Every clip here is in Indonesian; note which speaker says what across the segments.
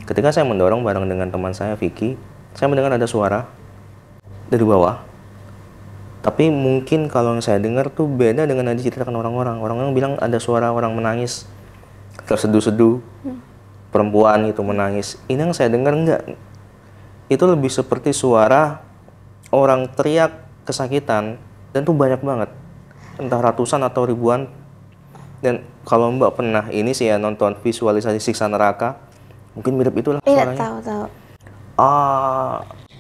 Speaker 1: Ketika saya mendorong bareng dengan teman saya, Vicky, saya mendengar ada suara dari bawah. Tapi mungkin kalau yang saya dengar tuh beda dengan yang diceritakan orang-orang. Orang-orang bilang ada suara orang menangis, terseduh-seduh, perempuan itu menangis. Ini yang saya dengar enggak. Itu lebih seperti suara orang teriak kesakitan, dan tuh banyak banget. Entah ratusan atau ribuan. Dan kalau Mbak pernah ini sih ya nonton visualisasi siksa neraka, mungkin mirip itulah suaranya.
Speaker 2: Iya, tahu.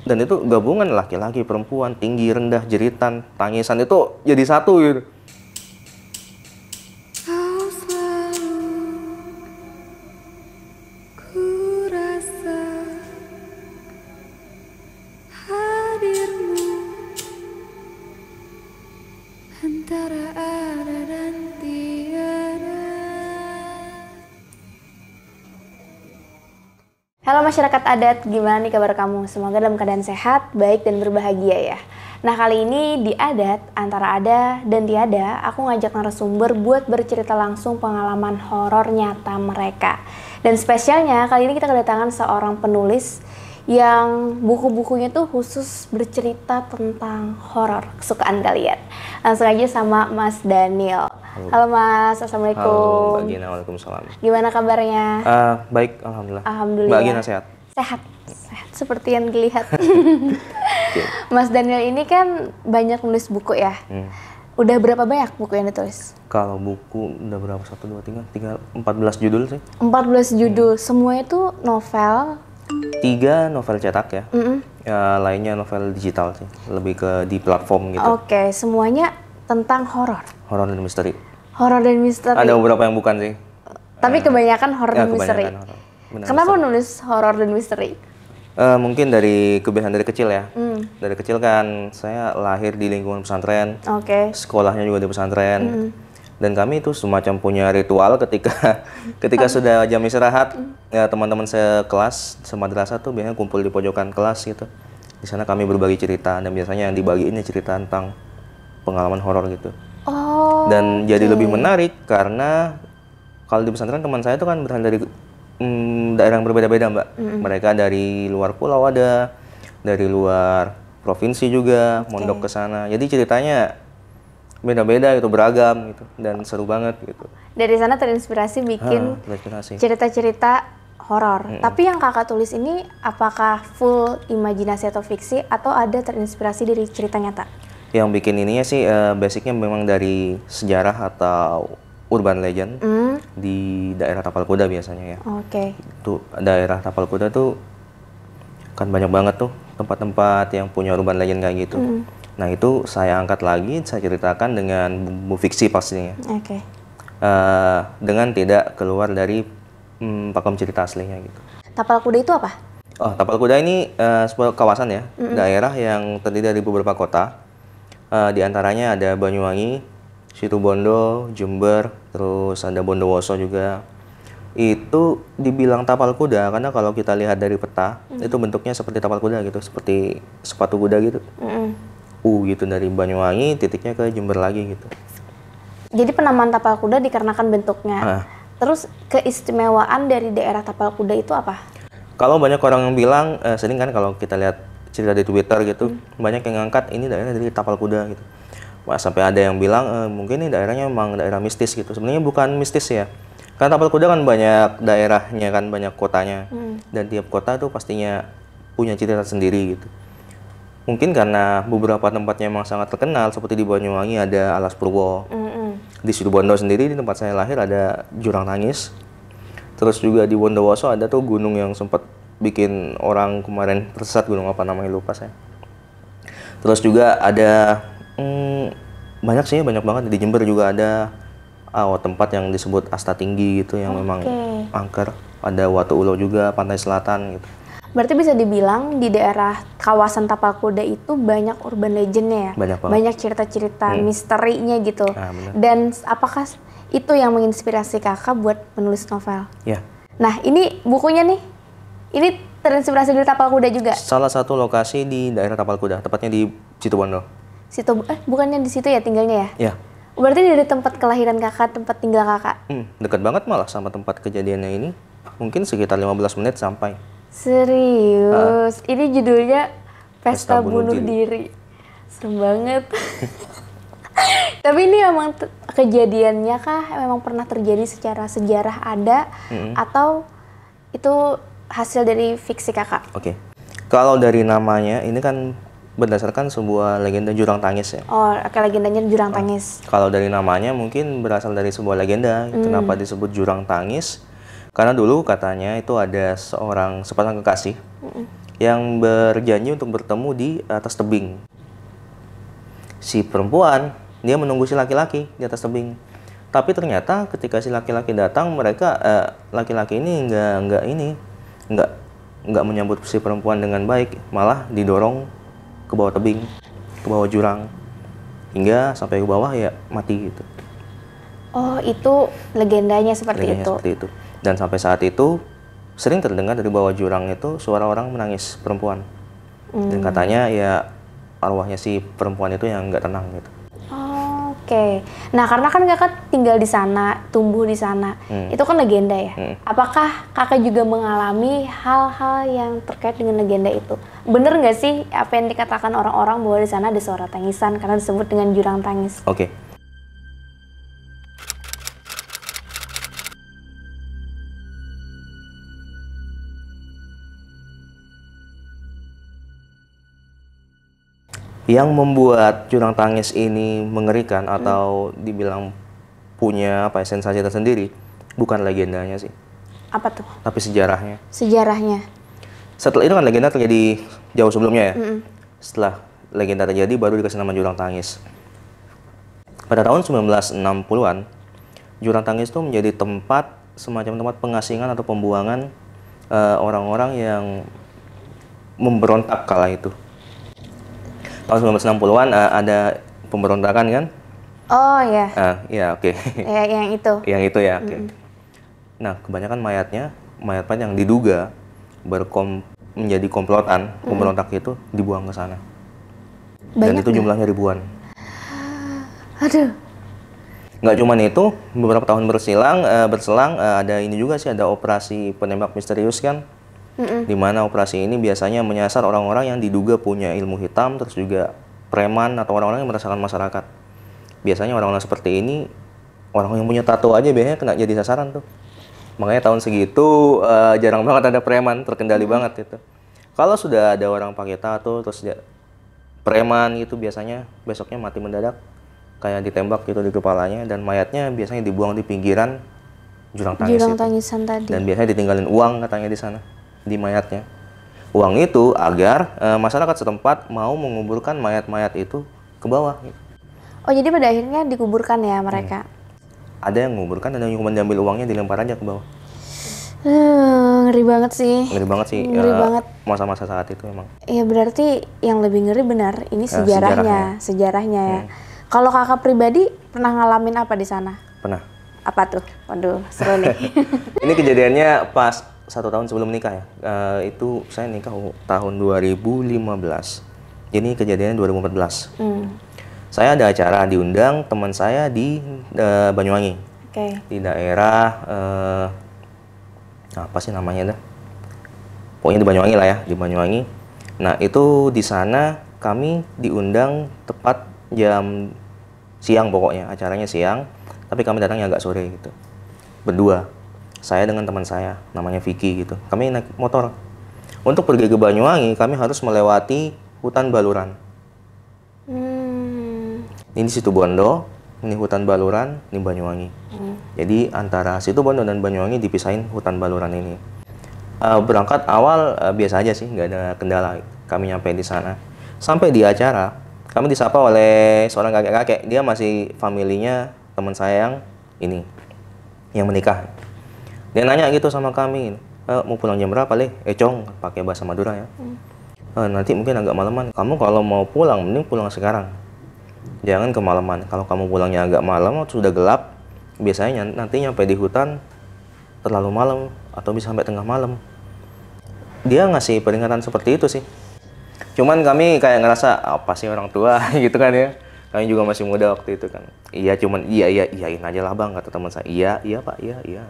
Speaker 1: Dan itu gabungan laki-laki, perempuan, tinggi, rendah, jeritan, tangisan itu jadi satu gitu.
Speaker 2: Halo masyarakat adat, gimana nih kabar kamu? Semoga dalam keadaan sehat, baik, dan berbahagia ya. Nah kali ini di Adat, antara ada dan tiada, aku ngajak narasumber buat bercerita langsung pengalaman horor nyata mereka. Dan spesialnya kali ini kita kedatangan seorang penulis yang buku-bukunya tuh khusus bercerita tentang horor kesukaan kalian. Langsung aja sama Mas Daniel. Halo Mas, Assalamualaikum.
Speaker 1: Halo Mbak Gina, waalaikumsalam.
Speaker 2: Gimana kabarnya?
Speaker 1: Baik, alhamdulillah.
Speaker 2: Alhamdulillah.
Speaker 1: Mbak Gina sehat?
Speaker 2: Sehat seperti yang dilihat. Mas Daniel ini kan banyak nulis buku ya. Udah berapa banyak buku yang ditulis?
Speaker 1: Kalau buku udah berapa? 1, 2, 3, 14 judul sih.
Speaker 2: 14 judul, semuanya tuh novel?
Speaker 1: 3 novel cetak ya. Lainnya novel digital sih, lebih ke di platform gitu.
Speaker 2: Oke, semuanya tentang horor.
Speaker 1: Horor dan misteri.
Speaker 2: Horor dan misteri.
Speaker 1: Ada beberapa yang bukan sih.
Speaker 2: Tapi kebanyakan horor dan misteri. Kenapa
Speaker 1: misteri.
Speaker 2: nulis horor dan misteri?
Speaker 1: Mungkin dari kebiasaan dari kecil ya. Dari kecil kan saya lahir di lingkungan pesantren.
Speaker 2: Oke.
Speaker 1: Sekolahnya juga di pesantren. Dan kami itu semacam punya ritual ketika sudah jam istirahat, ya teman-teman sekelas, semadrasah tuh biasanya kumpul di pojokan kelas gitu. Di sana kami berbagi cerita, dan biasanya yang dibagiinnya cerita tentang pengalaman horor gitu. Dan jadi lebih menarik karena kalau di pesantren teman saya itu kan berasal dari daerah yang berbeda-beda, Mbak. Mereka dari luar pulau ada, dari luar provinsi juga, mondok ke sana. Jadi ceritanya beda-beda gitu, beragam gitu, dan seru banget gitu.
Speaker 2: Dari sana terinspirasi bikin cerita-cerita horor. Tapi yang kakak tulis ini apakah full imajinasi atau fiksi, atau ada terinspirasi dari cerita nyata?
Speaker 1: Yang bikin ininya sih basicnya memang dari sejarah atau urban legend di daerah Tapal Kuda biasanya ya.
Speaker 2: Oke.
Speaker 1: Tuh daerah Tapal Kuda tuh kan banyak banget tuh tempat-tempat yang punya urban legend kayak gitu. Nah itu saya angkat lagi, saya ceritakan dengan bumbu fiksi pastinya.
Speaker 2: Oke.
Speaker 1: Dengan tidak keluar dari pakem cerita aslinya gitu.
Speaker 2: Tapal Kuda itu apa?
Speaker 1: Oh, Tapal Kuda ini sebuah kawasan ya, daerah yang terdiri dari beberapa kota. Di antaranya ada Banyuwangi, Situbondo, Jember, terus ada Bondowoso juga. Itu dibilang tapal kuda karena kalau kita lihat dari peta, itu bentuknya seperti tapal kuda gitu, seperti sepatu kuda gitu. Gitu dari Banyuwangi, titiknya ke Jember lagi gitu.
Speaker 2: Jadi penamaan tapal kuda dikarenakan bentuknya. Terus keistimewaan dari daerah Tapal Kuda itu apa?
Speaker 1: Kalau banyak orang yang bilang, sering kan kalau kita lihat cerita di Twitter gitu, banyak yang ngangkat ini daerah dari Tapal Kuda gitu. Wah, sampai ada yang bilang mungkin ini daerahnya memang daerah mistis gitu. Sebenarnya bukan mistis ya. Karena Tapal Kuda kan banyak daerahnya kan, banyak kotanya. Dan tiap kota tuh pastinya punya cerita sendiri gitu. Mungkin karena beberapa tempatnya memang sangat terkenal, seperti di Banyuwangi ada Alas Purwo. Di Situbondo sendiri, di tempat saya lahir, ada Jurang Nangis. Terus juga di Bondowoso ada tuh gunung yang sempat bikin orang kemarin tersesat, gunung apa namanya lupa saya. Terus juga ada banyak banget. Di Jember juga ada tempat yang disebut Asta Tinggi gitu, yang memang angker. Ada Watu Ulo juga, pantai selatan gitu.
Speaker 2: Berarti bisa dibilang di daerah kawasan Tapal Kuda itu banyak urban legendnya ya? Banyak cerita-cerita misterinya gitu. Dan apakah itu yang menginspirasi kakak buat menulis novel?
Speaker 1: Ya.
Speaker 2: Nah ini bukunya nih, ini terinspirasi dari Tapal Kuda juga?
Speaker 1: Salah satu lokasi di daerah Tapal Kuda, tepatnya di Situbondo.
Speaker 2: Bukannya di situ ya tinggalnya ya? Ya. Berarti dari tempat kelahiran kakak, tempat tinggal kakak?
Speaker 1: Dekat banget malah sama tempat kejadiannya ini. mungkin sekitar 15 menit sampai.
Speaker 2: Serius? Ini judulnya Pesta
Speaker 1: Pesta Bunuh
Speaker 2: Bunuh Diri. Serem banget. Tapi ini memang kejadiannya kah? Memang pernah terjadi secara sejarah ada? Atau itu hasil dari fiksi kakak?
Speaker 1: Oke. Kalau dari namanya, ini kan berdasarkan sebuah legenda jurang tangis ya.
Speaker 2: Oh, legendanya jurang tangis.
Speaker 1: Kalau dari namanya mungkin berasal dari sebuah legenda. Kenapa disebut jurang tangis? Karena dulu katanya itu ada seorang sepasang kekasih yang berjanji untuk bertemu di atas tebing. Si perempuan dia menunggu si laki-laki di atas tebing. Tapi ternyata ketika si laki-laki datang, laki-laki ini nggak menyambut si perempuan dengan baik, malah didorong ke bawah tebing, ke bawah jurang, hingga sampai ke bawah ya mati gitu.
Speaker 2: Oh, itu legendanya seperti itu.
Speaker 1: Dan sampai saat itu sering terdengar dari bawah jurang itu suara orang menangis perempuan. Dan katanya ya arwahnya si perempuan itu yang nggak tenang gitu.
Speaker 2: Oke. Nah, karena kan kakak tinggal di sana, tumbuh di sana, itu kan legenda ya. Apakah kakak juga mengalami hal-hal yang terkait dengan legenda itu? Bener nggak sih apa yang dikatakan orang-orang bahwa di sana ada suara tangisan karena disebut dengan jurang tangis?
Speaker 1: Oke. Yang membuat jurang tangis ini mengerikan atau dibilang punya sensasi tersendiri, bukan legendanya sih.
Speaker 2: Apa tuh?
Speaker 1: Tapi sejarahnya.
Speaker 2: Sejarahnya.
Speaker 1: Setelah itu kan legenda terjadi jauh sebelumnya ya. Setelah legenda terjadi baru dikasih nama jurang tangis. Pada tahun 1960-an, jurang tangis itu menjadi tempat semacam tempat pengasingan atau pembuangan orang-orang yang memberontak kala itu. Tahun 1960-an ada pemberontakan kan?
Speaker 2: Oh ya.
Speaker 1: Ya oke.
Speaker 2: Ya, yang itu.
Speaker 1: Yang itu ya, oke. Nah, kebanyakan mayat yang diduga menjadi komplotan pemberontak itu dibuang ke sana. Dan itu jumlahnya ribuan.
Speaker 2: Aduh.
Speaker 1: Nggak cuma itu, beberapa tahun berselang ada ini juga sih, ada operasi penembak misterius kan? Di mana operasi ini biasanya menyasar orang-orang yang diduga punya ilmu hitam, terus juga preman atau orang-orang yang meresahkan masyarakat. Biasanya orang-orang seperti ini, orang yang punya tato aja biasanya kena jadi sasaran tuh. Makanya tahun segitu jarang banget ada preman, terkendali banget itu. Kalau sudah ada orang pakai tato, terus preman itu biasanya besoknya mati mendadak, kayak ditembak gitu di kepalanya, dan mayatnya biasanya dibuang di pinggiran jurang tangis
Speaker 2: Jurang
Speaker 1: itu.
Speaker 2: tangisan tadi.
Speaker 1: Dan biasanya ditinggalin uang katanya di sana, di mayatnya. Uang itu agar masyarakat setempat mau menguburkan mayat-mayat itu ke bawah.
Speaker 2: Oh, jadi pada akhirnya dikuburkan ya mereka?
Speaker 1: Ada yang menguburkan, ada yang cuma diambil uangnya dilempar aja ke bawah.
Speaker 2: Ngeri banget sih.
Speaker 1: Ngeri banget sih.
Speaker 2: Ngeri banget.
Speaker 1: Masa-masa saat itu memang.
Speaker 2: Iya, berarti yang lebih ngeri benar ini sejarahnya ya. Kalau kakak pribadi pernah ngalamin apa di sana?
Speaker 1: Pernah.
Speaker 2: Apa tuh? Waduh, seru nih.
Speaker 1: Ini kejadiannya pas 1 tahun sebelum nikah ya. Itu saya nikah tahun 2015. Ini kejadiannya 2014. Saya ada acara diundang teman saya di Banyuwangi. Di daerah apa sih namanya dah? Pokoknya di Banyuwangi lah ya, di Banyuwangi. Nah, itu di sana kami diundang tepat jam siang, pokoknya acaranya siang, tapi kami datangnya agak sore gitu. Berdua. Saya dengan teman saya, namanya Vicky gitu. Kami naik motor. Untuk pergi ke Banyuwangi, kami harus melewati hutan baluran. Ini Situ Bondo, ini hutan baluran, ini Banyuwangi. Jadi antara Situ Bondo dan Banyuwangi dipisahin hutan baluran ini. Berangkat awal biasa aja sih, nggak ada kendala. Kami nyampe di sana. Sampai di acara, kami disapa oleh seorang kakek-kakek. Dia masih familinya teman saya yang menikah. Dia nanya gitu sama kami, mau pulang jam berapa, Le? Cong, pakai bahasa Madura ya. Nanti mungkin agak malaman. Kamu kalau mau pulang, mending pulang sekarang. Jangan kemalaman. Kalau kamu pulangnya agak malam, sudah gelap, biasanya nanti nyampe di hutan terlalu malam atau bisa sampai tengah malam. Dia ngasih peringatan seperti itu sih. Cuman kami kayak ngerasa apa sih orang tua gitu kan ya. Kami juga masih muda waktu itu kan. Iya, cuman iyain aja lah Bang, kata teman saya. Iya Pak, iya.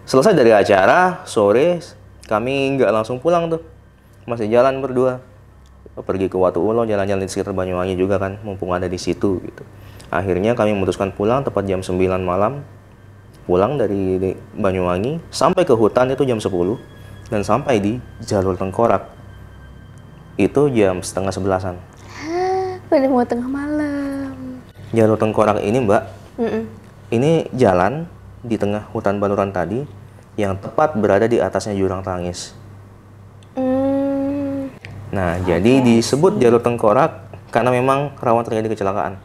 Speaker 1: Selesai dari acara, sore kami nggak langsung pulang tuh. Masih jalan berdua. Pergi ke Watu Ulo, jalan-jalan di sekitar Banyuwangi juga kan, mumpung ada di situ gitu. Akhirnya kami memutuskan pulang tepat jam 9 malam. Pulang dari Banyuwangi sampai ke hutan itu jam 10 dan sampai di jalur Tengkorak itu jam setengah 11-an.
Speaker 2: Udah mau tengah malam.
Speaker 1: Jalur Tengkorak ini Mbak, ini jalan di tengah hutan baluran tadi yang tepat berada di atasnya jurang Tangis. Nah, jadi disebut jalur Tengkorak karena memang rawan terjadi kecelakaan.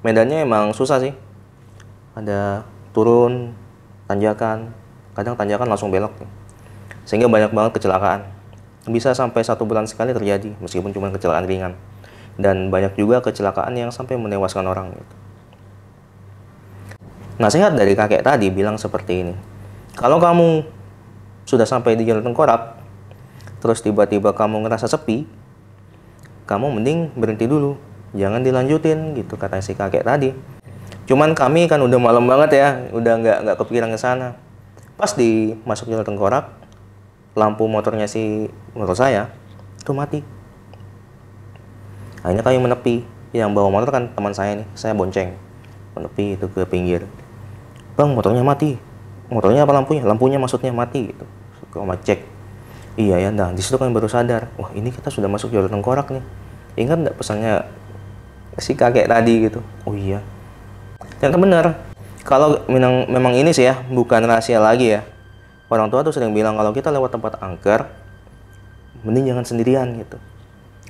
Speaker 1: Medannya emang susah sih. Ada turun, tanjakan, kadang tanjakan langsung belok. Sehingga banyak banget kecelakaan. Bisa sampai 1 bulan sekali terjadi, meskipun cuma kecelakaan ringan. Dan banyak juga kecelakaan yang sampai menewaskan orang. Gitu. Nasihat dari kakek tadi bilang seperti ini. Kalau kamu sudah sampai di jalur Tengkorak, terus tiba-tiba kamu ngerasa sepi, kamu mending berhenti dulu, jangan dilanjutin gitu kata si kakek tadi. Cuman kami kan udah malam banget ya, udah nggak kepikiran ke sana. Pas di masuk jalur Tengkorak, lampu motornya motor saya itu mati. Akhirnya kami menepi. Yang bawa motor kan teman saya nih, saya bonceng, menepi itu ke pinggir. Bang, motornya mati. Motornya apa lampunya? Lampunya maksudnya mati gitu. Kau cek. Iya ya, nah di situ kami baru sadar, wah ini kita sudah masuk jalur Tengkorak nih. Ingat nggak pesannya si kakek tadi gitu? Oh iya. Ternyata benar. Kalau memang ini sih ya, bukan rahasia lagi ya. Orang tua tuh sering bilang kalau kita lewat tempat angker, mending jangan sendirian gitu.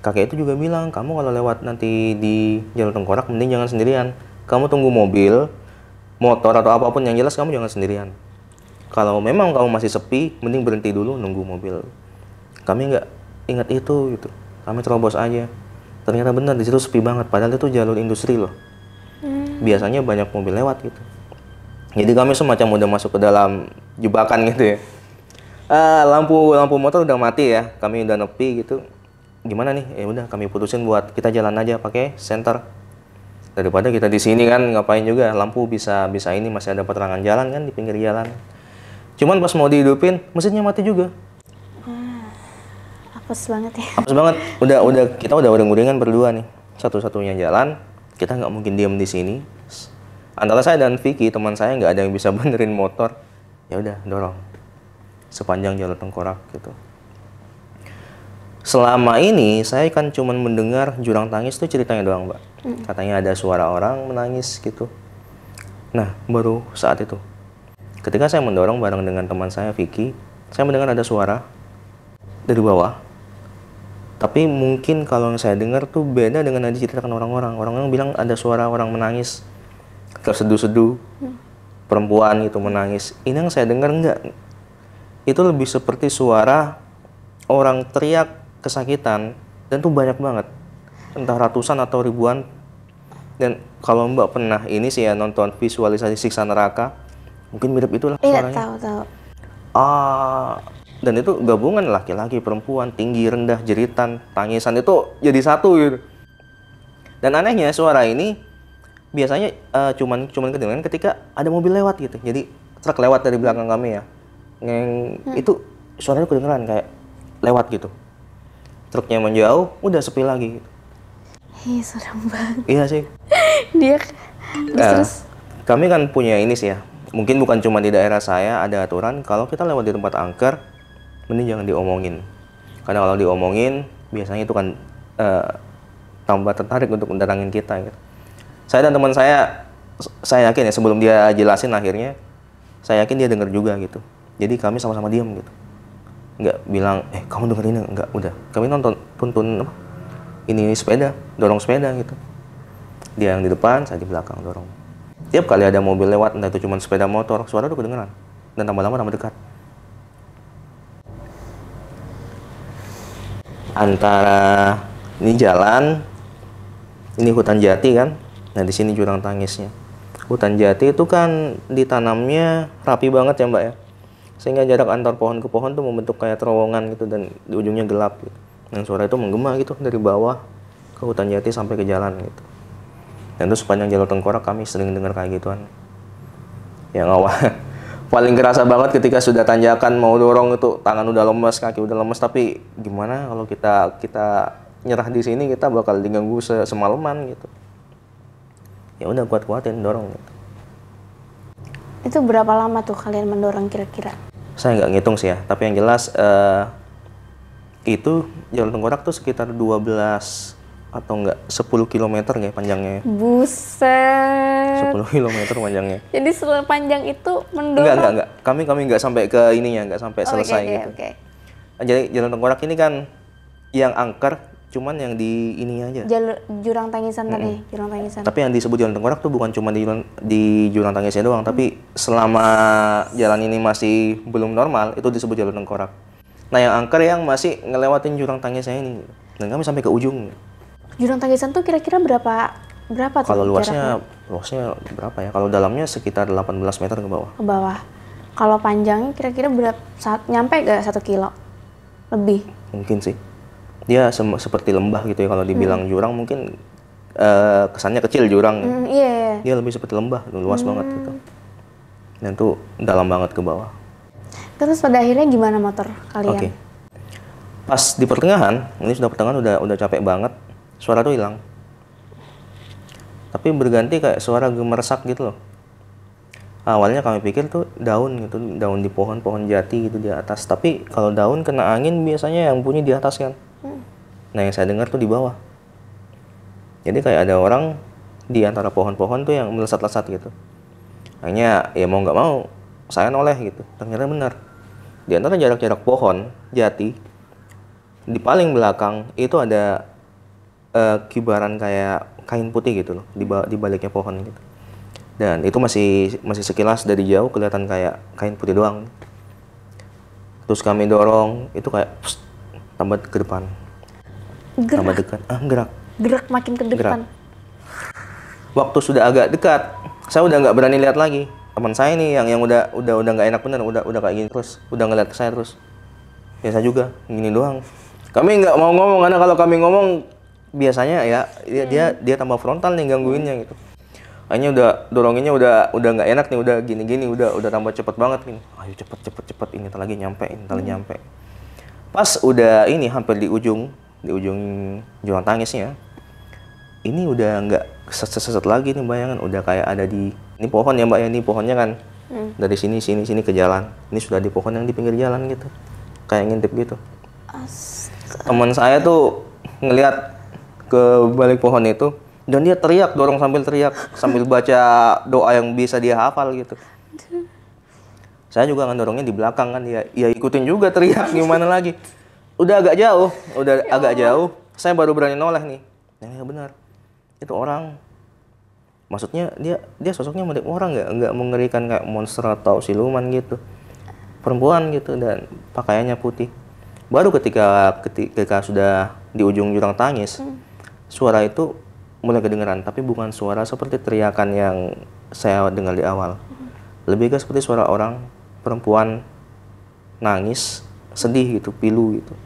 Speaker 1: Kakek itu juga bilang, kamu kalau lewat nanti di jalur Tengkorak, mending jangan sendirian. Kamu tunggu mobil, motor atau apapun yang jelas kamu jangan sendirian. Kalau memang kamu masih sepi, mending berhenti dulu nunggu mobil. Kami nggak ingat itu gitu. Kami terobos aja. Ternyata benar di situ sepi banget. Padahal itu jalur industri loh. Biasanya banyak mobil lewat gitu. Jadi kami semacam udah masuk ke dalam jebakan gitu ya. Lampu motor udah mati ya. Kami udah nepi gitu. Gimana nih? Ya udah kami putusin buat kita jalan aja pakai senter. Daripada kita di sini kan ngapain juga, lampu bisa ini masih ada penerangan jalan kan di pinggir jalan. Cuman pas mau dihidupin, mesinnya mati juga.
Speaker 2: Apes banget ya.
Speaker 1: Apes banget. Kita udah uring-uringan berdua nih. Satu-satunya jalan, kita nggak mungkin diam di sini. Antara saya dan Vicky, teman saya nggak ada yang bisa benerin motor. Ya udah dorong sepanjang jalur Tengkorak gitu. Selama ini saya kan cuman mendengar jurang Tangis itu ceritanya doang, Mbak. Katanya ada suara orang menangis gitu. Nah, baru saat itu ketika saya mendorong bareng dengan teman saya Vicky, saya mendengar ada suara dari bawah. Tapi mungkin kalau yang saya dengar tuh beda dengan yang diceritakan orang-orang. Orang-orang bilang ada suara orang menangis, terseduh-seduh, perempuan itu menangis. Ini yang saya dengar enggak. Itu lebih seperti suara orang teriak kesakitan, dan tuh banyak banget. Entah ratusan atau ribuan. Dan kalau Mbak pernah ini sih ya nonton visualisasi siksa neraka, mungkin mirip itulah suaranya.
Speaker 2: Iya, tahu.
Speaker 1: Dan itu gabungan laki-laki, perempuan, tinggi, rendah, jeritan, tangisan itu jadi satu gitu. Dan anehnya suara ini biasanya cuman kedengaran ketika ada mobil lewat gitu. Jadi truk lewat dari belakang kami ya. Itu suaranya kedengeran kayak lewat gitu. Truknya menjauh, udah sepi lagi gitu.
Speaker 2: Ih, serem banget.
Speaker 1: Iya sih.
Speaker 2: Dia terus.
Speaker 1: Kami kan punya ini sih ya. Mungkin bukan cuma di daerah saya ada aturan kalau kita lewat di tempat angker, mending jangan diomongin. Karena kalau diomongin, biasanya itu kan tambah tertarik untuk mendatangin kita gitu. Saya dan teman saya yakin ya sebelum dia jelasin akhirnya, saya yakin dia dengar juga gitu. Jadi kami sama-sama diam gitu. Nggak bilang, kamu denger ini, nggak, udah. Kami tuntun ini sepeda, dorong sepeda gitu. Dia yang di depan, saya di belakang dorong. Tiap kali ada mobil lewat, entah itu cuma sepeda motor, suara udah kedengeran. Dan tambah lama tambah dekat. Antara ini jalan, ini hutan jati kan. Nah di sini jurang Tangisnya. Hutan jati itu kan ditanamnya rapi banget ya Mbak ya. Sehingga jarak antar pohon ke pohon tuh membentuk kayak terowongan gitu dan di ujungnya gelap gitu. Dan suara itu menggema gitu dari bawah ke hutan jati sampai ke jalan gitu. Dan terus sepanjang jalur Tengkorak kami sering dengar kayak gituan. Yang awal paling kerasa banget ketika sudah tanjakan mau dorong itu tangan udah lemes, kaki udah lemes, tapi gimana kalau kita nyerah di sini, kita bakal diganggu semalaman gitu. Ya udah kuat-kuatin dorong gitu.
Speaker 2: Itu berapa lama tuh kalian mendorong kira-kira?
Speaker 1: Saya nggak ngitung sih ya, tapi yang jelas itu Jalur Tengkorak tuh sekitar 12 atau enggak 10 km ya panjangnya.
Speaker 2: Buset.
Speaker 1: 10 km panjangnya.
Speaker 2: Jadi sepanjang itu mendorong.
Speaker 1: Enggak. Kami nggak sampai ke ininya, nggak sampai selesai gitu.
Speaker 2: Okay.
Speaker 1: Jadi Jalan Tengkorak ini kan yang angker, cuman yang di ini aja.
Speaker 2: Jurang Tangisan tadi, Jurang Tangisan.
Speaker 1: Tapi yang disebut Jalan Tengkorak tuh bukan cuma di Jurang Tangisnya doang, tapi selama jalan ini masih belum normal, itu disebut Jalan Tengkorak. Nah, yang angker yang masih ngelewatin Jurang Tangisnya ini. Dan kami sampai ke ujung.
Speaker 2: Jurang Tangisan tuh kira-kira berapa tuh?
Speaker 1: Kalau luasnya berapa ya? Kalau dalamnya sekitar 18 meter ke bawah.
Speaker 2: Ke bawah. Kalau panjangnya kira-kira nyampe gak 1 kilo? Lebih?
Speaker 1: Mungkin sih. Dia seperti lembah gitu ya. Kalau dibilang jurang mungkin kesannya kecil jurang.
Speaker 2: Iya.
Speaker 1: Dia lebih seperti lembah, luas banget gitu. Dan tuh dalam banget ke bawah.
Speaker 2: Terus pada akhirnya gimana motor kalian?
Speaker 1: Oke. Pas di pertengahan, ini sudah pertengahan udah capek banget. Suara tuh hilang. Tapi berganti kayak suara gemersak gitu loh. Awalnya kami pikir tuh daun gitu, daun di pohon jati gitu di atas. Tapi kalau daun kena angin biasanya yang bunyi di atas kan. Nah, yang saya dengar tuh di bawah. Jadi kayak ada orang di antara pohon-pohon tuh yang melesat-lesat gitu. Akhirnya ya mau nggak mau saya noleh gitu. Ternyata benar. Di antara jarak-jarak pohon jati di paling belakang itu ada kibaran kayak kain putih gitu loh di baliknya pohon gitu. Dan itu masih sekilas dari jauh kelihatan kayak kain putih doang. Terus kami dorong, itu kayak tambah ke depan. Tambah dekat.
Speaker 2: Gerak makin ke depan.
Speaker 1: Waktu sudah agak dekat, saya udah nggak berani lihat lagi. Teman saya nih yang udah nggak enak bener, udah kayak gini terus, udah ngeliat ke saya terus. Ya saya juga gini doang. Kami nggak mau ngomong karena kalau kami ngomong biasanya ya dia tambah frontal nih gangguinnya gitu. Akhirnya doronginnya udah nggak enak nih, udah gini udah tambah cepet banget nih. Ayo cepet ini lagi nyampe. Pas udah ini hampir di ujung Jurang Tangisnya, ini udah nggak keset lagi nih, bayangan udah kayak ada di ini pohon ya mbak ya, ini pohonnya kan dari sini ke jalan. Ini sudah di pohon yang di pinggir jalan gitu, kayak ngintip gitu. Teman saya tuh ngelihat ke balik pohon itu dan dia teriak, dorong sambil baca doa yang bisa dia hafal gitu. Saya juga ngedorongnya di belakang kan, ya ikutin juga teriak, gimana lagi. Udah agak jauh, saya baru berani noleh nih. Ya benar, itu orang. Maksudnya dia sosoknya mirip orang, nggak mengerikan kayak monster atau siluman gitu. Perempuan gitu dan pakaiannya putih. Baru ketika sudah di ujung Jurang Tangis, suara itu mulai kedengeran, tapi bukan suara seperti teriakan yang saya dengar di awal. Lebih ke seperti suara orang, perempuan nangis, sedih gitu, pilu gitu.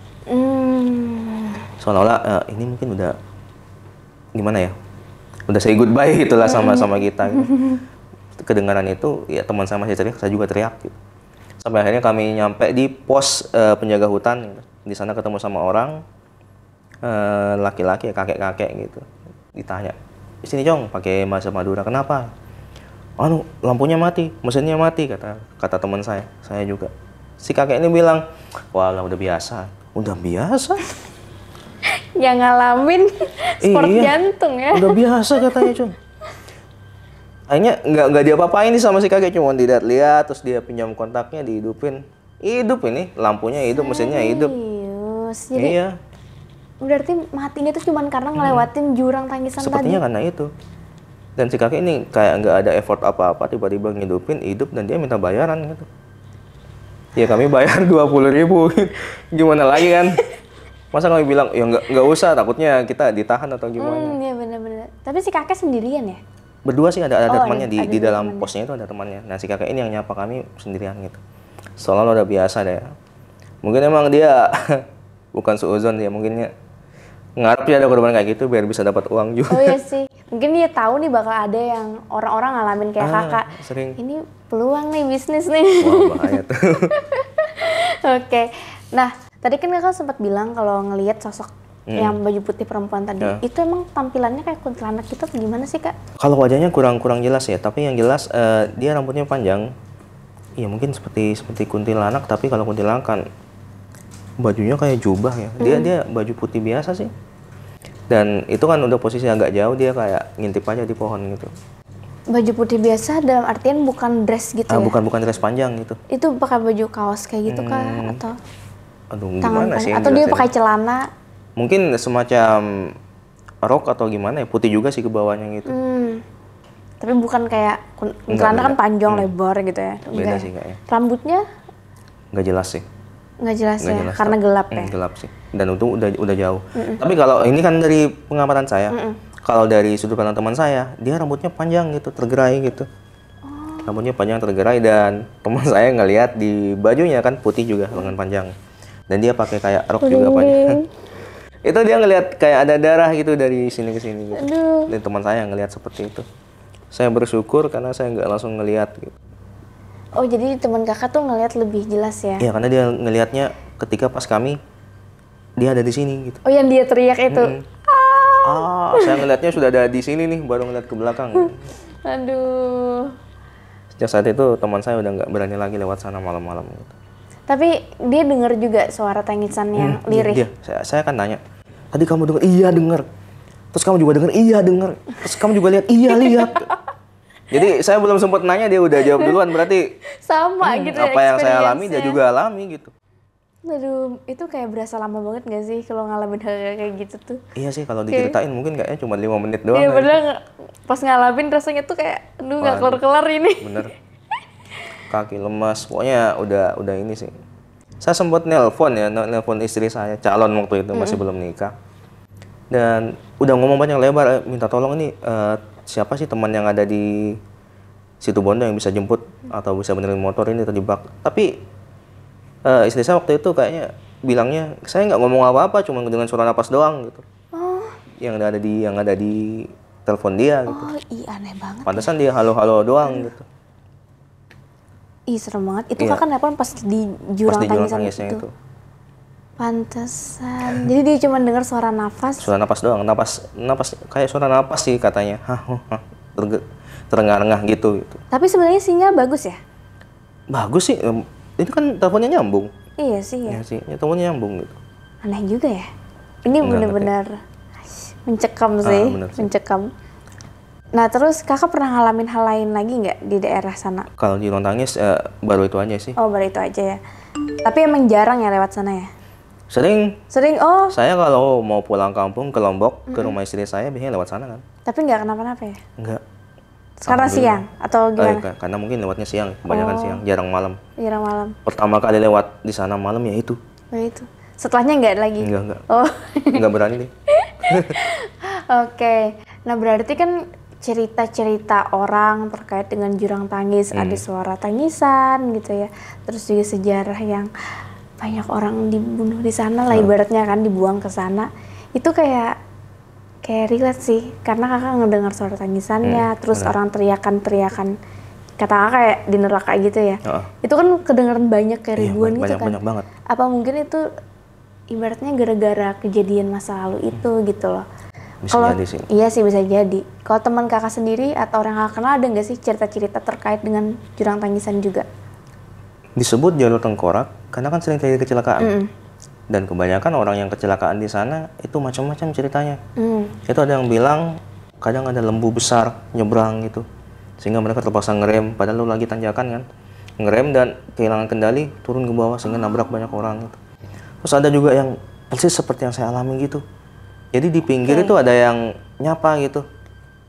Speaker 1: Seolah-olah ini mungkin udah gimana ya, udah say goodbye gitulah sama kita gitu. Kedengaran itu ya teman saya masih teriak, saya juga teriak gitu. Sampai akhirnya kami nyampe di pos penjaga hutan gitu. Di sana ketemu sama orang laki-laki, kakek-kakek gitu. Ditanya, di sini Jong pakai bahasa Madura, kenapa? Lampunya mati, mesinnya mati, kata teman saya juga. Si kakek ini bilang, wah udah biasa.
Speaker 2: Yang ngalamin sport jantung ya.
Speaker 1: Udah biasa katanya Jong. Akhirnya nggak diapa-apain nih sama si kakek, cuma dilihat terus dia pinjam kontaknya, dihidupin. Hidup ini, lampunya hidup, mesinnya hidup.
Speaker 2: Jadi
Speaker 1: iya.
Speaker 2: Berarti matinya itu cuma karena ngelewatin Jurang Tangisan
Speaker 1: Sepertinya
Speaker 2: tadi.
Speaker 1: karena itu. Dan si kakek ini kayak nggak ada effort apa-apa, tiba-tiba ngidupin, hidup, dan dia minta bayaran gitu. Ya kami bayar 20.000. Gimana lagi kan? Masa kami bilang, ya nggak usah, takutnya kita ditahan atau gimana.
Speaker 2: Iya benar-benar. Tapi si kakek sendirian ya?
Speaker 1: Berdua sih, ada temannya di dalam
Speaker 2: temannya.
Speaker 1: posnya itu ada temannya. Nah si kakek ini yang nyapa kami sendirian gitu. Soalnya udah biasa deh. Mungkin emang dia bukan suuzon ya, mungkinnya ngarep ya ada korban kayak gitu biar bisa dapat uang juga.
Speaker 2: Oh iya sih. Mungkin dia tahu nih bakal ada yang orang-orang ngalamin kayak kakak.
Speaker 1: Sering.
Speaker 2: Ini peluang nih bisnis nih.
Speaker 1: Wah, bahaya tuh.
Speaker 2: Oke. Nah, tadi kan kakak sempat bilang kalau ngelihat sosok yang baju putih perempuan tadi, itu emang tampilannya kayak kuntilanak gitu atau gimana sih, Kak?
Speaker 1: Kalau wajahnya kurang jelas ya, tapi yang jelas dia rambutnya panjang. Iya, mungkin seperti kuntilanak, tapi kalau kuntilanak kan bajunya kayak jubah ya. Dia baju putih biasa sih. Dan itu kan udah posisi agak jauh, dia kayak ngintip aja di pohon gitu.
Speaker 2: Baju putih biasa dalam artian bukan dress gitu ya?
Speaker 1: Bukan dress panjang gitu.
Speaker 2: Itu pakai baju kaos kayak gitu kah? Atau
Speaker 1: Aduh,
Speaker 2: tangan
Speaker 1: gimana sih?
Speaker 2: atau dia pakai celana?
Speaker 1: Mungkin semacam rok atau gimana ya, putih juga sih ke bawahnya gitu.
Speaker 2: Tapi bukan kayak celana kan panjang lebar gitu ya?
Speaker 1: Beda sih kayaknya.
Speaker 2: Rambutnya?
Speaker 1: Nggak jelas sih.
Speaker 2: Nggak jelas ya, karena gelap ya?
Speaker 1: Gelap sih, dan itu udah jauh. Tapi kalau ini kan dari pengamatan saya, kalau dari sudut pandang teman saya, dia rambutnya panjang gitu, tergerai gitu. Rambutnya panjang tergerai, dan teman saya ngelihat di bajunya kan putih juga, lengan panjang. Dan dia pakai kayak rok juga panjang. Itu dia ngelihat kayak ada darah gitu dari sini ke sini gitu. Dan teman saya ngelihat seperti itu. Saya bersyukur karena saya nggak langsung ngelihat gitu.
Speaker 2: Oh, jadi teman kakak tuh ngelihat lebih jelas ya?
Speaker 1: Iya, karena dia ngelihatnya ketika pas dia ada di sini gitu.
Speaker 2: Oh, yang dia teriak itu?
Speaker 1: Saya ngelihatnya sudah ada di sini nih, baru ngeliat ke belakang.
Speaker 2: Aduh.
Speaker 1: Sejak saat itu teman saya udah nggak berani lagi lewat sana malam-malam gitu.
Speaker 2: Tapi dia dengar juga suara tangisan yang lirih?
Speaker 1: Saya kan tanya, tadi kamu dengar? Iya dengar. Terus kamu juga dengar? Iya dengar. Terus kamu juga lihat? Iya lihat. Jadi saya belum sempat nanya, dia udah jawab duluan, berarti
Speaker 2: sama gitu ya,
Speaker 1: apa yang saya alami dia juga alami gitu.
Speaker 2: Aduh, itu kayak berasa lama banget gak sih kalau ngalamin hal kayak gitu tuh?
Speaker 1: Iya sih, kalau diceritain mungkin kayaknya cuma 5 menit doang.
Speaker 2: Iya bener, pas ngalamin rasanya tuh kayak, aduh gak kelar-kelar ini.
Speaker 1: Bener, kaki lemas, pokoknya udah ini sih. Saya sempat nelpon istri saya, calon waktu itu, masih belum nikah. Dan udah ngomong panjang lebar, minta tolong ini siapa sih teman yang ada di situ Bondo yang bisa jemput atau bisa benerin motor ini terjebak. Tapi istri saya waktu itu kayaknya bilangnya, saya nggak ngomong apa-apa, cuma dengan suara napas doang gitu. Yang ada di telepon dia gitu.
Speaker 2: Oh iya, aneh banget.
Speaker 1: Pantesan dia halo-halo doang gitu.
Speaker 2: Ih, serem banget. Itu kakak nelpon pas di jurang tangisan itu. Pantesan. Jadi dia cuma dengar suara nafas.
Speaker 1: Suara napas doang, napas kayak suara napas sih katanya. Terengah-engah gitu.
Speaker 2: Tapi sebenarnya sinyal bagus ya?
Speaker 1: Bagus sih. Itu kan teleponnya nyambung.
Speaker 2: Iya sih ya.
Speaker 1: Iya sih, teleponnya nyambung gitu.
Speaker 2: Aneh juga ya. Ini benar-benar mencekam sih, mencekam. Nah terus kakak pernah ngalamin hal lain lagi nggak di daerah sana?
Speaker 1: Kalau di Ruang Tangis baru itu aja sih.
Speaker 2: Oh, baru itu aja ya. Tapi emang jarang ya lewat sana ya?
Speaker 1: Sering.
Speaker 2: Oh.
Speaker 1: Saya kalau mau pulang kampung ke Lombok, ke rumah istri saya biasanya lewat sana kan.
Speaker 2: Tapi nggak kenapa-napa ya?
Speaker 1: Enggak.
Speaker 2: Karena siang atau gimana?
Speaker 1: Karena mungkin lewatnya siang, kebanyakan siang, jarang malam.
Speaker 2: Jarang malam.
Speaker 1: Pertama kali lewat di sana malam ya itu.
Speaker 2: Oh itu. Setelahnya nggak lagi?
Speaker 1: Enggak.
Speaker 2: Oh.
Speaker 1: Nggak berani deh.
Speaker 2: Oke. Nah berarti kan cerita-cerita orang terkait dengan jurang tangis, ada suara tangisan gitu ya. Terus juga sejarah yang banyak orang dibunuh di sana lah ibaratnya kan, dibuang ke sana. Itu kayak relate sih, karena kakak ngedengar suara tangisannya, terus orang teriakan kata kakak kayak di neraka gitu ya. Itu kan kedengeran banyak kayak ribuan gitu kan.
Speaker 1: Banyak banget.
Speaker 2: Apa mungkin itu ibaratnya gara-gara kejadian masa lalu itu gitu loh.
Speaker 1: Bisa jadi sih.
Speaker 2: Iya sih, bisa jadi. Kalau teman kakak sendiri atau orang kakak kenal ada nggak sih cerita-cerita terkait dengan jurang tangisan juga?
Speaker 1: Disebut jalur tengkorak karena kan sering terjadi kecelakaan. Dan kebanyakan orang yang kecelakaan di sana itu macam-macam ceritanya. Itu ada yang bilang kadang ada lembu besar nyebrang gitu, sehingga mereka terpaksa ngerem padahal lu lagi tanjakan kan. Ngerem dan kehilangan kendali, turun ke bawah sehingga nabrak banyak orang gitu. Terus ada juga yang persis seperti yang saya alami gitu. Jadi di pinggir itu ada yang nyapa gitu.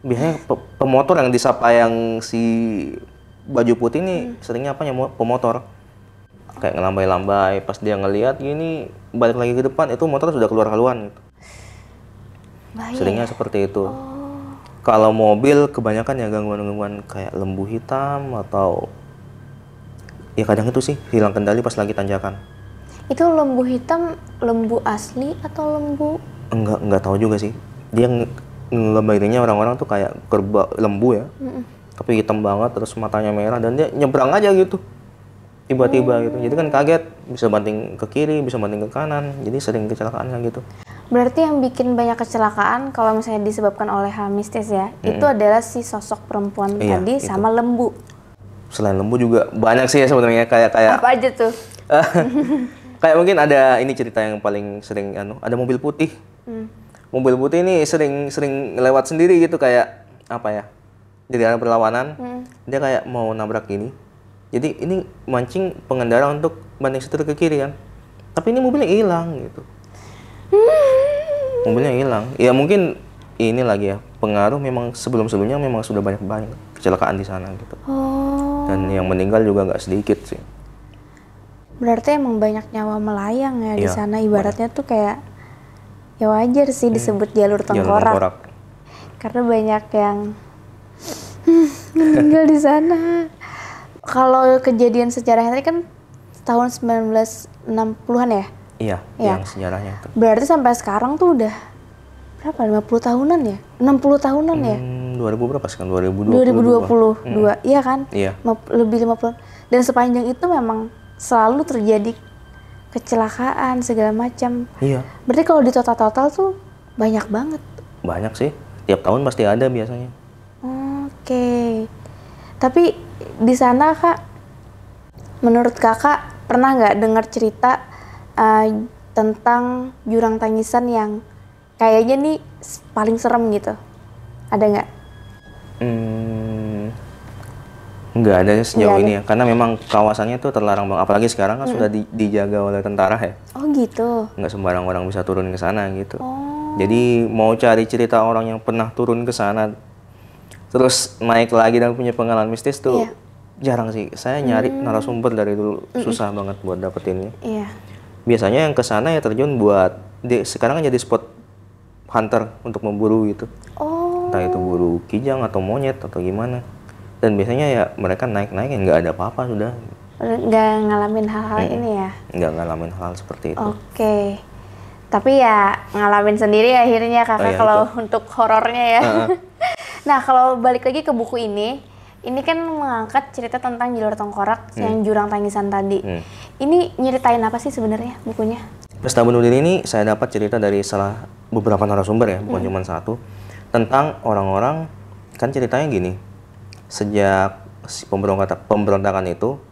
Speaker 1: Biasanya pemotor yang disapa yang si baju putih ini seringnya pemotor. Kayak ngelambai-lambai, pas dia ngelihat gini balik lagi ke depan, itu motor sudah keluar haluan gitu. Seringnya seperti itu. Kalau mobil kebanyakan ya gangguan-gangguan kayak lembu hitam atau ya kadang itu sih hilang kendali pas lagi tanjakan.
Speaker 2: Itu lembu hitam lembu asli atau lembu?
Speaker 1: Enggak tahu juga sih. Dia lebay ininya orang-orang tuh kayak kerbau lembu ya, tapi hitam banget, terus matanya merah, dan dia nyebrang aja gitu tiba-tiba gitu. Jadi kan kaget, bisa banting ke kiri, bisa banting ke kanan, jadi sering kecelakaan kayak gitu.
Speaker 2: Berarti yang bikin banyak kecelakaan kalau misalnya disebabkan oleh hal mistis ya, itu adalah si sosok perempuan
Speaker 1: Iya,
Speaker 2: tadi
Speaker 1: itu.
Speaker 2: sama lembu.
Speaker 1: Selain lembu juga banyak sih ya sebenarnya, kayak
Speaker 2: Apa aja tuh?
Speaker 1: kayak mungkin ada ini cerita yang paling sering ada mobil putih. Mobil putih ini sering lewat sendiri gitu, kayak apa ya? Jadi ada perlawanan, dia kayak mau nabrak ini. Jadi ini mancing pengendara untuk banting setir ke kiri kan. Tapi ini mobilnya hilang gitu. Mobilnya hilang. Ya mungkin ini lagi ya, pengaruh memang sebelum-sebelumnya memang sudah banyak kecelakaan di sana gitu.
Speaker 2: Oh,
Speaker 1: Dan yang meninggal juga nggak sedikit sih.
Speaker 2: berarti emang banyak nyawa melayang ya di
Speaker 1: Iya,
Speaker 2: sana. Ibaratnya tuh kayak ya wajar sih disebut jalur
Speaker 1: Jalur
Speaker 2: tengkorak.
Speaker 1: tengkorak.
Speaker 2: Karena banyak yang meninggal di sana. Kalau kejadian sejarahnya tadi kan tahun 1960-an ya?
Speaker 1: Iya,
Speaker 2: Iya.
Speaker 1: yang sejarahnya itu.
Speaker 2: Berarti sampai sekarang tuh udah berapa? 50 tahunan ya? 60 tahunan ya?
Speaker 1: 2000 berapa sekarang? 2022.
Speaker 2: 2022, iya kan?
Speaker 1: Iya.
Speaker 2: Lebih 50. Dan sepanjang itu memang selalu terjadi kecelakaan segala macam.
Speaker 1: Iya,
Speaker 2: Berarti kalau di total-total tuh banyak banget.
Speaker 1: banyak sih. Tiap tahun pasti ada biasanya.
Speaker 2: Oke. Tapi di sana Kak, menurut Kakak pernah nggak dengar cerita tentang jurang tangisan yang kayaknya nih paling serem gitu? Ada nggak?
Speaker 1: Nggak ada sejauh
Speaker 2: Nggak
Speaker 1: ini ya, karena memang kawasannya tuh terlarang banget. Apalagi sekarang kan sudah dijaga oleh tentara ya.
Speaker 2: Oh gitu.
Speaker 1: Nggak sembarang orang bisa turun ke sana gitu.
Speaker 2: Oh.
Speaker 1: Jadi mau cari cerita orang yang pernah turun ke sana, terus naik lagi dan punya pengalaman mistis tuh
Speaker 2: Iya.
Speaker 1: jarang sih. Saya nyari narasumber dari dulu susah banget buat dapetinnya.
Speaker 2: Iya.
Speaker 1: Biasanya yang ke sana ya terjun buat sekarang kan jadi spot hunter untuk memburu gitu.
Speaker 2: Oh.
Speaker 1: Entah itu buru kijang atau monyet atau gimana. Dan biasanya ya mereka naik-naik ya nggak ada apa-apa sudah.
Speaker 2: Nggak ngalamin hal-hal ini ya?
Speaker 1: Nggak ngalamin hal seperti itu.
Speaker 2: Oke. Tapi ya ngalamin sendiri akhirnya Kakak
Speaker 1: Oh, iya,
Speaker 2: kalau untuk horornya ya. Nah, kalau balik lagi ke buku ini kan mengangkat cerita tentang jalur tengkorak yang jurang tangisan tadi. Ini nyeritain apa sih sebenarnya bukunya?
Speaker 1: Pesta bunuh diri ini saya dapat cerita dari beberapa narasumber ya, bukan cuma satu, tentang orang-orang. Kan ceritanya gini, sejak si pemberontakan itu,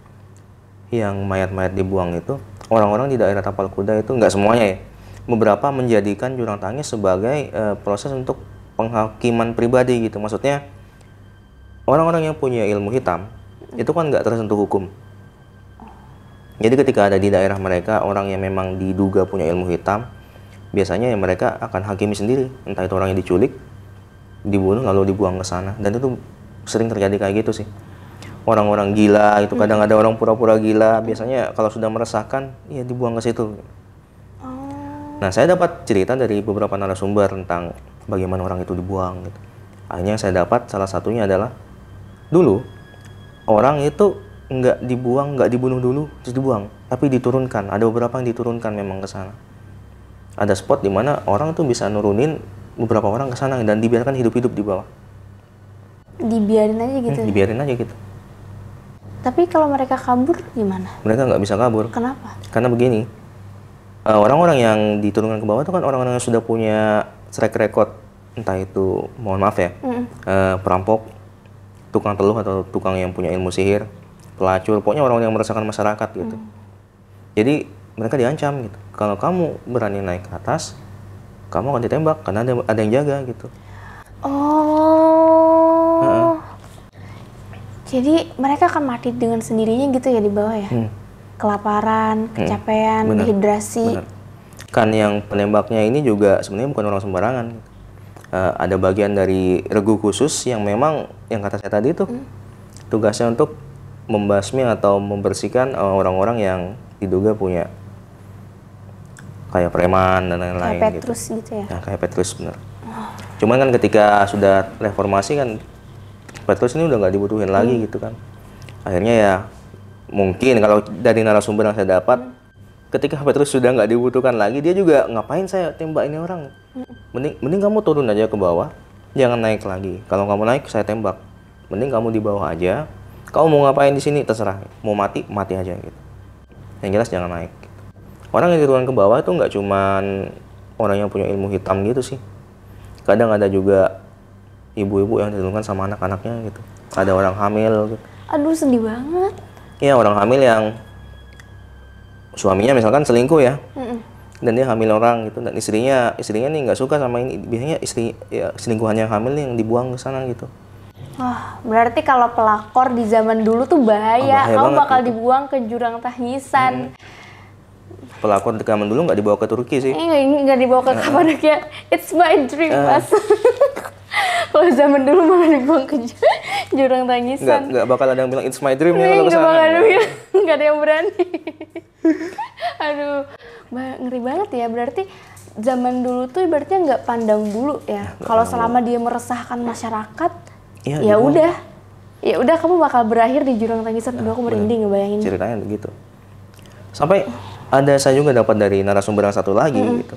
Speaker 1: yang mayat-mayat dibuang itu, orang-orang di daerah Tapal Kuda itu nggak semuanya ya, beberapa menjadikan jurang tangis sebagai proses untuk penghakiman pribadi gitu. Maksudnya orang-orang yang punya ilmu hitam itu kan nggak tersentuh hukum. Jadi ketika ada di daerah mereka orang yang memang diduga punya ilmu hitam, biasanya ya mereka akan hakimi sendiri, entah itu orang yang diculik, dibunuh lalu dibuang ke sana. Dan itu sering terjadi kayak gitu sih. Orang-orang gila itu kadang ada orang pura-pura gila, biasanya kalau sudah meresahkan ya dibuang ke situ. Nah, saya dapat cerita dari beberapa narasumber tentang bagaimana orang itu dibuang gitu. Akhirnya saya dapat salah satunya adalah dulu orang itu nggak dibuang, nggak dibunuh dulu terus dibuang, tapi diturunkan. Ada beberapa yang diturunkan memang ke sana. Ada spot di mana orang tuh bisa nurunin beberapa orang ke sana dan dibiarkan hidup-hidup di bawah.
Speaker 2: Dibiarin aja gitu.
Speaker 1: Dibiarin aja gitu.
Speaker 2: Tapi kalau mereka kabur gimana?
Speaker 1: Mereka nggak bisa kabur.
Speaker 2: Kenapa?
Speaker 1: Karena begini, orang-orang yang diturunkan ke bawah itu kan orang-orang yang sudah punya track record, entah itu mohon maaf ya, perampok, tukang teluh atau tukang yang punya ilmu sihir, pelacur, pokoknya orang yang meresahkan masyarakat gitu. Jadi mereka diancam gitu. Kalau kamu berani naik ke atas, kamu akan ditembak karena ada yang jaga gitu.
Speaker 2: Oh. Jadi mereka akan mati dengan sendirinya gitu ya di bawah ya? Kelaparan, kecapean,
Speaker 1: Bener.
Speaker 2: dehidrasi.
Speaker 1: Benar. Kan yang penembaknya ini juga sebenarnya bukan orang sembarangan. Ada bagian dari regu khusus yang memang yang kata saya tadi itu tugasnya untuk membasmi atau membersihkan orang-orang yang diduga punya kayak preman dan lain-lain
Speaker 2: Kayak
Speaker 1: gitu.
Speaker 2: Petrus gitu ya?
Speaker 1: Ya, kayak Petrus benar. Cuman kan ketika sudah reformasi kan Petrus ini udah nggak dibutuhin lagi gitu kan. Akhirnya ya mungkin kalau dari narasumber yang saya dapat, ketika Petrus sudah nggak dibutuhkan lagi, dia juga ngapain saya tembak ini orang? Mending kamu turun aja ke bawah, jangan naik lagi. Kalau kamu naik, saya tembak. Mending kamu di bawah aja. Kamu mau ngapain di sini terserah. Mau mati, mati aja gitu. Yang jelas jangan naik. Orang yang diturunkan ke bawah itu nggak cuman orang yang punya ilmu hitam gitu sih. Kadang ada juga ibu-ibu yang diturunkan sama anak-anaknya gitu. Ada orang hamil gitu.
Speaker 2: Aduh, sedih banget.
Speaker 1: Iya, orang hamil yang suaminya misalkan selingkuh ya. Dan dia hamil orang gitu, dan istrinya nih nggak suka sama ini. Biasanya istri ya, selingkuhan yang hamil nih yang dibuang ke sana gitu.
Speaker 2: Wah, berarti kalau pelakor di zaman dulu tuh bahaya.
Speaker 1: Bahaya
Speaker 2: Kamu
Speaker 1: banget
Speaker 2: bakal
Speaker 1: gitu.
Speaker 2: dibuang ke jurang tangisan.
Speaker 1: Pelakor di zaman dulu nggak dibawa ke Turki sih.
Speaker 2: Ini nggak dibawa ke Kapadokya. It's my dream, Mas. Kalau zaman dulu malah dibuang ke jurang tangisan.
Speaker 1: Nggak bakal ada yang bilang it's my dream ya
Speaker 2: Nggak
Speaker 1: kalau kesana.
Speaker 2: bakal ada yang- nggak ada yang berani. Aduh, ngeri banget ya. Berarti zaman dulu tuh ibaratnya nggak pandang bulu ya. Kalau selama dia meresahkan masyarakat,
Speaker 1: Iya,
Speaker 2: ya
Speaker 1: dibuang.
Speaker 2: udah, ya udah kamu bakal berakhir di jurang tangisan. Aduh, aku merinding ngebayangin.
Speaker 1: Ceritanya begitu. Sampai ada saya juga dapat dari narasumber yang satu lagi gitu.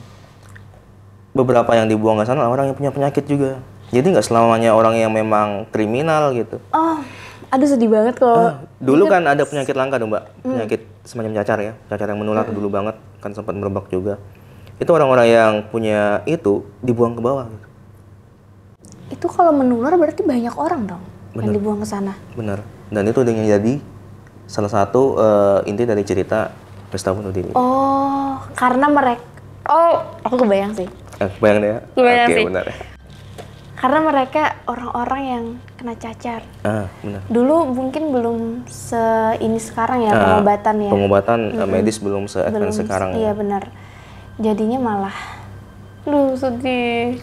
Speaker 1: Beberapa yang dibuang ke sana orang yang punya penyakit juga. Jadi nggak selamanya orang yang memang kriminal gitu.
Speaker 2: Oh, aduh sedih banget kalau
Speaker 1: Dulu kan ada penyakit langka tuh Mbak, penyakit semacam cacar ya, cacar yang menular dulu banget, kan sempat merebak juga. Itu orang-orang yang punya itu dibuang ke bawah gitu.
Speaker 2: itu kalau menular berarti banyak orang dong yang
Speaker 1: Bener.
Speaker 2: dibuang ke sana.
Speaker 1: Benar. Dan itu dengan jadi salah satu inti dari cerita Pesta Bunuh Diri.
Speaker 2: Oh, karena mereka. Oh, aku kebayang sih.
Speaker 1: Bayang deh ya?
Speaker 2: Kebayang
Speaker 1: Oke,
Speaker 2: sih.
Speaker 1: benar ya.
Speaker 2: Karena mereka orang-orang yang kena cacar.
Speaker 1: Benar.
Speaker 2: Dulu mungkin belum ini sekarang ya pengobatan ya.
Speaker 1: Pengobatan medis belum
Speaker 2: Belum,
Speaker 1: se-advance sekarang
Speaker 2: iya
Speaker 1: ya.
Speaker 2: benar. Jadinya malah, lu sedih.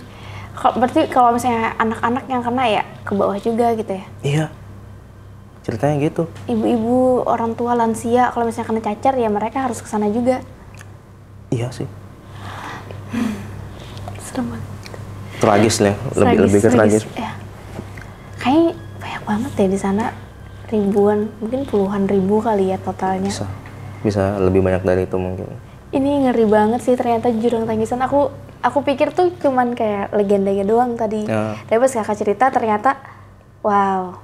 Speaker 2: Berarti kalau misalnya anak-anak yang kena ya ke bawah juga gitu ya.
Speaker 1: Iya. Ceritanya gitu.
Speaker 2: Ibu-ibu, orang tua, lansia kalau misalnya kena cacar ya mereka harus ke sana juga.
Speaker 1: Iya sih.
Speaker 2: Serem banget.
Speaker 1: Tragis lah, lebih ke tragis.
Speaker 2: Ya. Kayaknya banyak banget ya di sana, ribuan, mungkin puluhan ribu kali ya totalnya.
Speaker 1: Bisa lebih banyak dari itu mungkin.
Speaker 2: Ini ngeri banget sih ternyata jurang tangisan. Aku pikir tuh cuman kayak legendanya doang tadi.
Speaker 1: Ya.
Speaker 2: Tapi pas kakak cerita ternyata wow,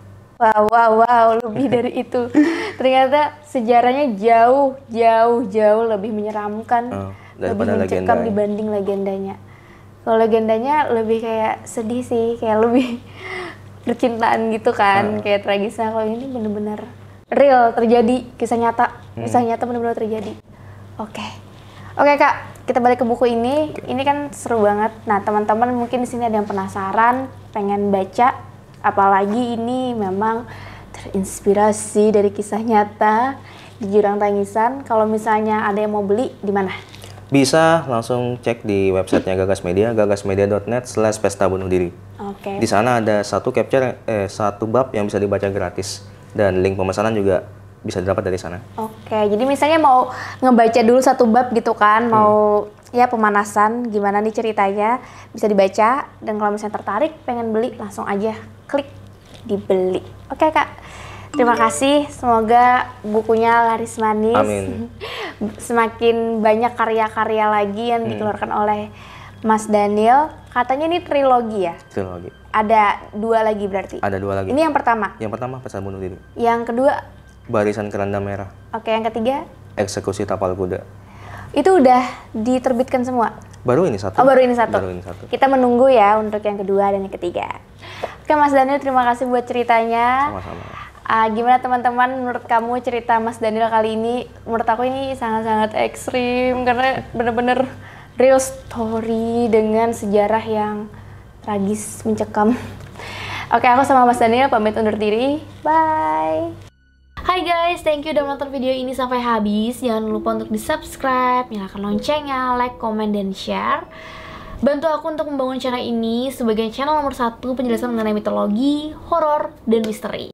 Speaker 2: lebih dari itu. Ternyata sejarahnya jauh lebih menyeramkan, lebih
Speaker 1: daripada
Speaker 2: mencekam
Speaker 1: legendanya.
Speaker 2: dibanding legendanya. Kalau legendanya lebih kayak sedih sih, kayak lebih percintaan gitu kan, kayak tragisnya. Kalau ini bener-bener real terjadi, kisah nyata bener-bener terjadi. Oke Kak, kita balik ke buku ini. Ini kan seru banget. Nah teman-teman mungkin di sini ada yang penasaran, pengen baca, apalagi ini memang terinspirasi dari kisah nyata di Jurang Tangisan. Kalau misalnya ada yang mau beli, di mana?
Speaker 1: Bisa langsung cek di websitenya Gagas Media, gagasmedia.net/pesta bunuh diri.
Speaker 2: Oke.
Speaker 1: Di sana ada satu bab yang bisa dibaca gratis, dan link pemesanan juga bisa didapat dari sana.
Speaker 2: Oke, jadi misalnya mau ngebaca dulu satu bab gitu kan, mau ya pemanasan, gimana nih ceritanya, bisa dibaca. Dan kalau misalnya tertarik, pengen beli, langsung aja klik dibeli. Oke Kak, terima kasih. Semoga bukunya laris manis.
Speaker 1: Amin.
Speaker 2: Semakin banyak karya-karya lagi yang dikeluarkan oleh Mas Daniel. Katanya ini trilogi ya?
Speaker 1: Trilogi.
Speaker 2: Ada 2 lagi berarti?
Speaker 1: Ada 2 lagi.
Speaker 2: Ini yang pertama?
Speaker 1: Yang pertama Pesta Bunuh Diri.
Speaker 2: Yang kedua?
Speaker 1: Barisan Keranda Merah.
Speaker 2: Oke, yang ketiga?
Speaker 1: Eksekusi Tapal Kuda.
Speaker 2: Itu udah diterbitkan semua?
Speaker 1: Baru ini satu.
Speaker 2: Oh, baru ini satu.
Speaker 1: Baru ini satu.
Speaker 2: Kita menunggu ya untuk yang kedua dan yang ketiga. Oke, Mas Daniel, terima kasih buat ceritanya.
Speaker 1: Sama-sama.
Speaker 2: Gimana teman-teman, menurut kamu cerita Mas Daniel kali ini? Menurut aku ini sangat-sangat ekstrim karena bener-bener real story dengan sejarah yang tragis, mencekam. Oke, aku sama Mas Daniel pamit undur diri. Bye. Hai guys, thank you udah menonton video ini sampai habis. Jangan lupa untuk di-subscribe, nyalakan loncengnya, like, komen, dan share. Bantu aku untuk membangun channel ini sebagai channel nomor 1 penjelasan mengenai mitologi, horor, dan misteri.